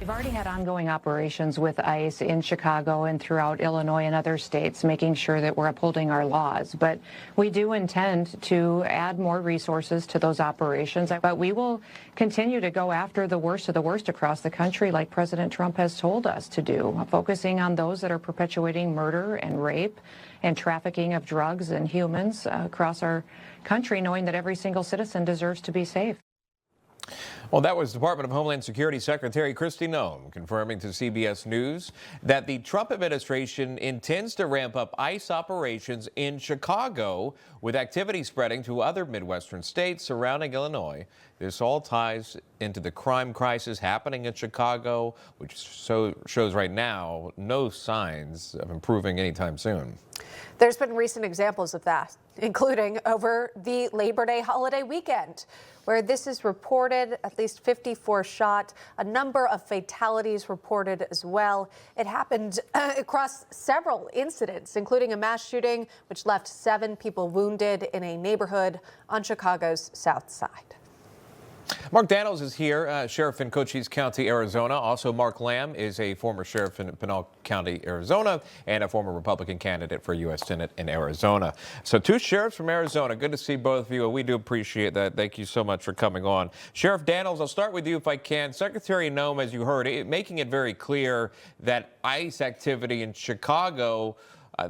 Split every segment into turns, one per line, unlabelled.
We've already had ongoing operations with ICE in Chicago and throughout Illinois and other states, making sure that we're upholding our laws. But we do intend to add more resources to those operations. But we will continue to go after the worst of the worst across the country, like President Trump has told us to do, focusing on those that are perpetuating murder and rape and trafficking of drugs and humans across our country, knowing that every single citizen deserves to be safe.
Well, that was Department of Homeland Security Secretary Kristi Noem confirming to CBS News that the Trump administration intends to ramp up ICE operations in Chicago, with activity spreading to other Midwestern states surrounding Illinois. This all ties into the crime crisis happening in Chicago, which shows right now no signs of improving anytime soon.
There's been recent examples of that, including over the Labor Day holiday weekend, where this is reported, at least 54 shot, a number of fatalities reported as well. It happened across several incidents, including a mass shooting, which left 7 people wounded in a neighborhood on Chicago's South Side.
Mark Dannels is here, sheriff in Cochise County, Arizona. Also, Mark Lamb is a former sheriff in Pinal County, Arizona, and a former Republican candidate for U.S. Senate in Arizona. So 2 sheriffs from Arizona. Good to see both of you. We do appreciate that. Thank you so much for coming on. Sheriff Dannels, I'll start with you if I can. Secretary Noem, as you heard, making it very clear that ICE activity in Chicago,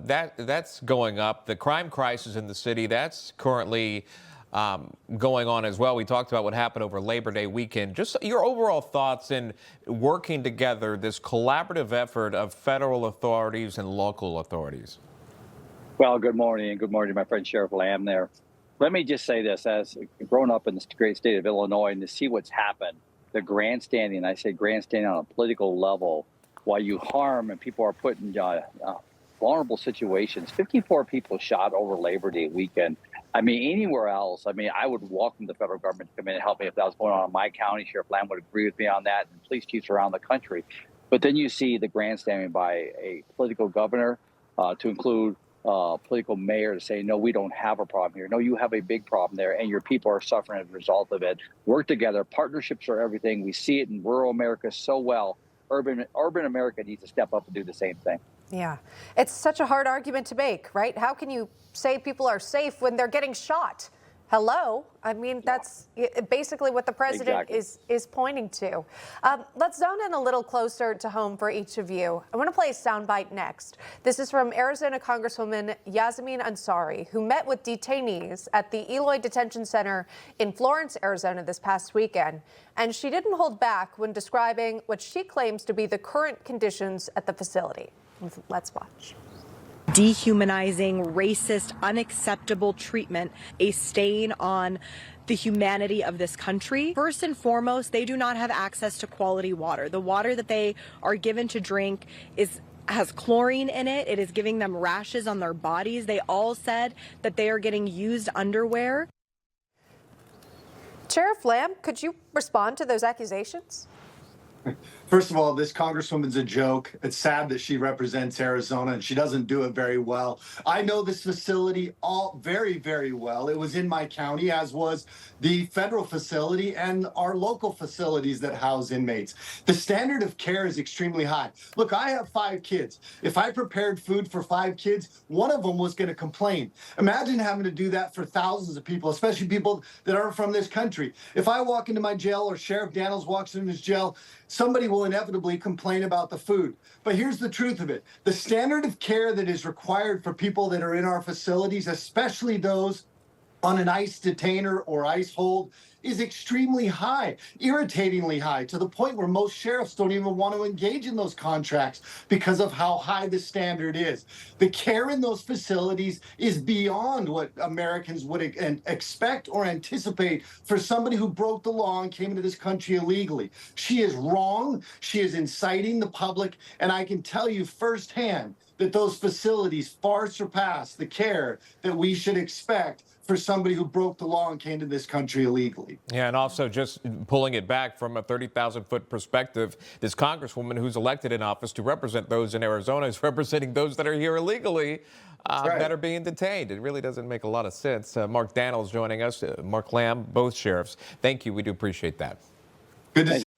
that's going up. The crime crisis in the city, that's currently going on as well. We talked about what happened over Labor Day weekend. Just your overall thoughts in working together, this collaborative effort of federal authorities and local authorities.
Well, good morning, and good morning to my friend Sheriff Lamb there. Let me just say this, as grown up in this great state of Illinois and to see what's happened, the grandstanding, I say grandstanding on a political level, while you harm and people are put in vulnerable situations. 54 people shot over Labor Day weekend. I mean, anywhere else, I would welcome the federal government to come in and help me if that was going on in my county. Sheriff Lamb would agree with me on that, and police chiefs around the country. But then you see the grandstanding by a political governor to include political mayor to say, no, we don't have a problem here. No, you have a big problem there, and your people are suffering as a result of it. Work together. Partnerships are everything. We see it in rural America so well. Urban America needs to step up and do the same thing.
Yeah, it's such a hard argument to make, right? How can you say people are safe when they're getting shot? Hello? I mean, that's basically what the president is pointing to. Let's zone in a little closer to home for each of you. I want to play a soundbite next. This is from Arizona Congresswoman Yasmin Ansari, who met with detainees at the Eloy Detention Center in Florence, Arizona this past weekend. And she didn't hold back when describing what she claims to be the current conditions at the facility. Let's watch.
Dehumanizing, racist, unacceptable treatment, a stain on the humanity of this country. First and foremost, they do not have access to quality water. The water that they are given to drink has chlorine in it. It is giving them rashes on their bodies. They all said that they are getting used underwear.
Sheriff Lamb, could you respond to those accusations?
First of all, this congresswoman's a joke. It's sad that she represents Arizona and she doesn't do it very well. I know this facility all very, very well. It was in my county, as was the federal facility and our local facilities that house inmates. The standard of care is extremely high. Look, I have 5 kids. If I prepared food for 5 kids, one of them was going to complain. Imagine having to do that for thousands of people, especially people that aren't from this country. If I walk into my jail or Sheriff Dannels walks into his jail, somebody will inevitably complain about the food. But here's the truth of it. The standard of care that is required for people that are in our facilities, especially those on an ICE detainer or ICE hold, is extremely high, irritatingly high, to the point where most sheriffs don't even want to engage in those contracts because of how high the standard is. The care in those facilities is beyond what Americans would expect or anticipate for somebody who broke the law and came into this country illegally. She is wrong. She is inciting the public. And I can tell you firsthand that those facilities far surpass the care that we should expect for somebody who broke the law and came to this country illegally.
Yeah, and also just pulling it back from a 30,000-foot perspective, this congresswoman who's elected in office to represent those in Arizona is representing those that are here illegally that are being detained. It really doesn't make a lot of sense. Mark Dannels joining us, Mark Lamb, both sheriffs. Thank you. We do appreciate that.
Good to see you.